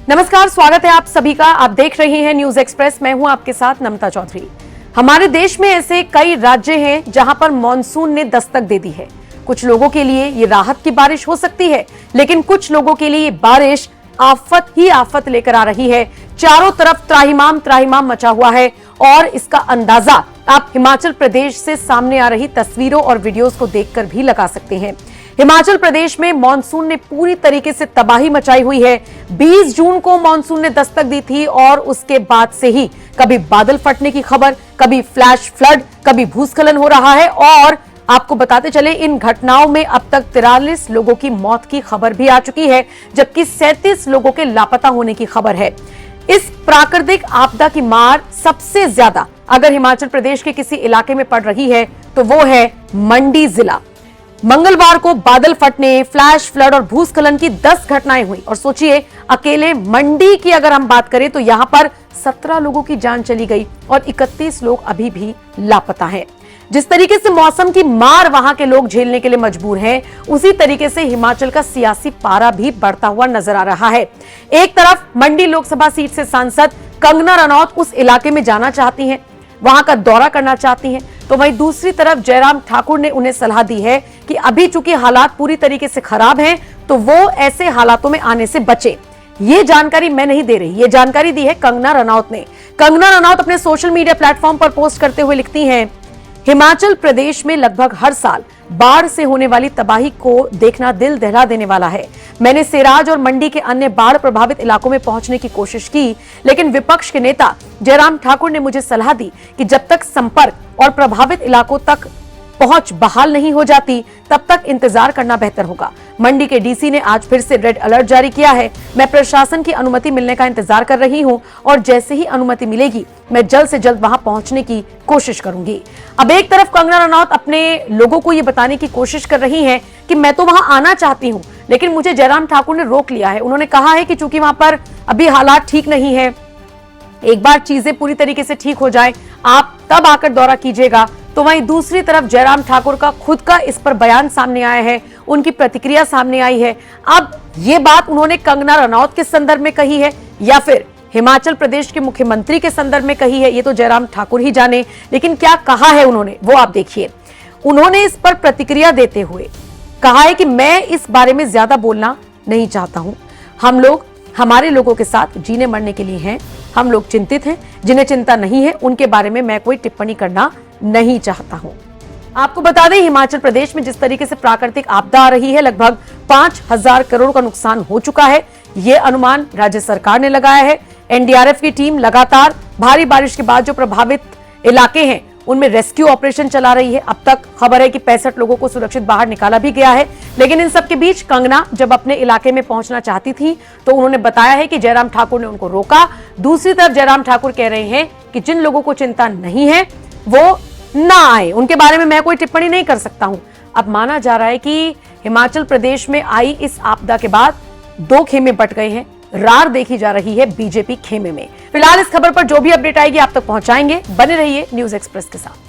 नमस्कार, स्वागत है आप सभी का। आप देख रहे हैं न्यूज एक्सप्रेस। मैं हूं आपके साथ नमता चौधरी। हमारे देश में ऐसे कई राज्य हैं जहां पर मॉनसून ने दस्तक दे दी है। कुछ लोगों के लिए ये राहत की बारिश हो सकती है, लेकिन कुछ लोगों के लिए ये बारिश आफत ही आफत लेकर आ रही है। चारों तरफ त्राहिमाम त्राहिमाम मचा हुआ है और इसका अंदाजा आप हिमाचल प्रदेश से सामने आ रही तस्वीरों और वीडियोस को देखकर भी लगा सकते हैं। हिमाचल प्रदेश में मॉनसून ने पूरी तरीके से तबाही मचाई हुई है। 20 जून को मॉनसून ने दस्तक दी थी और उसके बाद से ही कभी बादल फटने की खबर, कभी फ्लैश फ्लड, कभी भूस्खलन हो रहा है। और आपको बताते चले, इन घटनाओं में अब तक 43 लोगों की मौत की खबर भी आ चुकी है, जबकि 37 लोगों के लापता होने की खबर है। इस प्राकृतिक आपदा की मार सबसे ज्यादा अगर हिमाचल प्रदेश के किसी इलाके में पड़ रही है तो वो है मंडी जिला। मंगलवार को बादल फटने, फ्लैश फ्लड और भूस्खलन की 10 घटनाएं हुई और सोचिए, अकेले मंडी की अगर हम बात करें तो यहां पर 17 लोगों की जान चली गई और 31 लोग अभी भी लापता हैं। जिस तरीके से मौसम की मार वहां के लोग झेलने के लिए मजबूर हैं, उसी तरीके से हिमाचल का सियासी पारा भी बढ़ता हुआ नजर आ रहा है। एक तरफ मंडी लोकसभा सीट से सांसद कंगना रनौत उस इलाके में जाना चाहती हैं, वहां का दौरा करना चाहती हैं, तो वहीं दूसरी तरफ जयराम ठाकुर ने उन्हें सलाह दी है कि अभी चूंकि हालात पूरी तरीके से खराब हैं, तो वो ऐसे हालातों में आने से बचे। ये जानकारी मैं नहीं दे रही, ये जानकारी दी है कंगना रनौत ने। कंगना रनौत अपने सोशल मीडिया प्लेटफॉर्म पर पोस्ट करते हुए लिखती हैं, हिमाचल प्रदेश में लगभग हर साल बाढ़ से होने वाली तबाही को देखना दिल दहला देने वाला है। मैंने सिराज और मंडी के अन्य बाढ़ प्रभावित इलाकों में पहुंचने की कोशिश की, लेकिन विपक्ष के नेता जयराम ठाकुर ने मुझे सलाह दी कि जब तक संपर्क और प्रभावित इलाकों तक पहुंच बहाल नहीं हो जाती, तब तक इंतजार करना बेहतर होगा। मंडी के डीसी ने आज फिर से रेड अलर्ट जारी किया है। मैं प्रशासन की अनुमति मिलने का इंतजार कर रही हूं और जैसे ही अनुमति मिलेगी मैं जल्द से जल्द वहां पहुंचने की कोशिश करूंगी। अब एक तरफ कंगना रनौत अपने लोगों को ये बताने की कोशिश कर रही हैं कि मैं तो वहां आना चाहती हूं, लेकिन मुझे जयराम ठाकुर ने रोक लिया है। उन्होंने कहा है कि चूंकि वहां पर अभी हालात ठीक नहीं है, एक बार चीजें पूरी तरीके से ठीक हो जाए आप तब आकर दौरा कीजिएगा। तो वहीं दूसरी तरफ जयराम ठाकुर का खुद का इस पर बयान सामने आया है, उनकी प्रतिक्रिया सामने आई है। अब ये बात उन्होंने कंगना रनौत के संदर्भ में कही है या फिर हिमाचल प्रदेश के मुख्यमंत्री के संदर्भ में कही है, ये तो जयराम ठाकुर ही जाने, लेकिन क्या कहा है उन्होंने वो आप देखिए। उन्होंने इस पर प्रतिक्रिया देते हुए कहा है कि मैं इस बारे में ज्यादा बोलना नहीं चाहता हूं। हम लोग हमारे लोगों के साथ जीने मरने के लिए हैं। हम लोग चिंतित हैं, जिन्हें चिंता नहीं है उनके बारे में मैं कोई टिप्पणी करना नहीं चाहता हूं। आपको बता दें, हिमाचल प्रदेश में जिस तरीके से प्राकृतिक आपदा आ रही है, लगभग 5,000 करोड़ का नुकसान हो चुका है। यह अनुमान राज्य सरकार ने लगाया है। एनडीआरएफ की टीम लगातार भारी बारिश के बाद जो प्रभावित इलाके हैं उनमें रेस्क्यू ऑपरेशन चला रही है। अब तक खबर है कि 65 लोगों को सुरक्षित बाहर निकाला भी गया है। लेकिन इन सब के बीच कंगना जब अपने इलाके में पहुंचना चाहती थी तो उन्होंने बताया है कि जयराम ठाकुर ने उनको रोका। दूसरी तरफ जयराम ठाकुर कह रहे हैं कि जिन लोगों को चिंता नहीं है वो ना आए, उनके बारे में मैं कोई टिप्पणी नहीं कर सकता हूं। अब माना जा रहा है कि हिमाचल प्रदेश में आई इस आपदा के बाद 2 खेमे बट गए हैं। रार देखी जा रही है बीजेपी खेमे में। फिलहाल इस खबर पर जो भी अपडेट आएगी आप तक पहुंचाएंगे। बने रहिए न्यूज एक्सप्रेस के साथ।